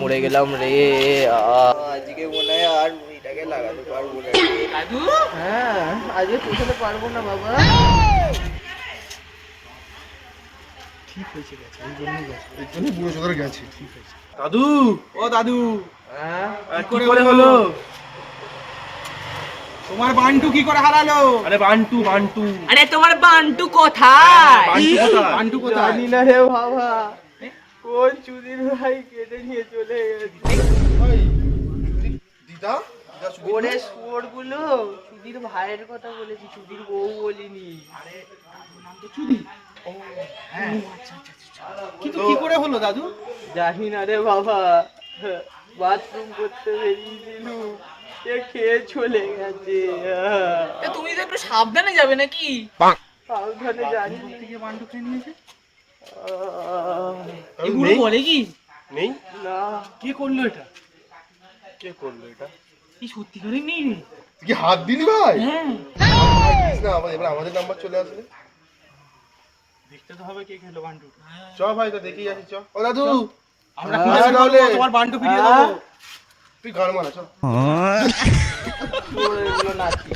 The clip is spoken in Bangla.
মরে গেলাম রে। আজকে মনে হয় আর মুড়িটাকে লাগাতে পারবো না দাদু। হ্যাঁ, আজকে পৌঁছাতে পারবো না বাবা। ঠিক হয়েছে, গেছে এই জন্য বুড়ো চোদর গেছে। ঠিক হয়েছে দাদু। ও দাদু, হ্যাঁ কি করে হলো? তোমার বান্টু কি করে হারালো? আরে বান্টু বান্টু, আরে তোমার বান্টু কোথায়? বান্টু কোথায় জানি না রে বাবা। কোন চুদির ভাই কেটে নিয়ে চলে গেছে। দিদা ওরে শুয়োর গুলো, চুদির ভাইয়ের কথা বলেছি, চুদির বউ বলিনি। আরে নাম তো চুদি। ও হ্যাঁ, আচ্ছা আচ্ছা আচ্ছা। কিন্তু কি করে হলো দাদু? জানি না রে বাবা, বাথরুম করতে বেরিয়েছিল, এ খেয়ে চলে গেছে। তুমি তো একটু সাবধানে যাবে নাকি? সাবধানে জানি থেকে বান্টু খেয়ে নিয়েছে। এগুলো বলে কি নেই না। কে করলো এটা? কে করলো এটা? কি সত্যি করে নেই রে? তুই কি হাত দিলি ভাই? হ্যাঁ না, এবার আমাদের নাম্বার চলে আসবে, দেখতে তো হবে কে খেলো বান্টু। চ ভাই, তো দেখেই আসি। চ ও দাদু, আমরা খুঁজে বের করব, তোমার বান্টু ফিরিয়ে দেবো। তুই গান মারা, চল। তোর এগুলো নাচি।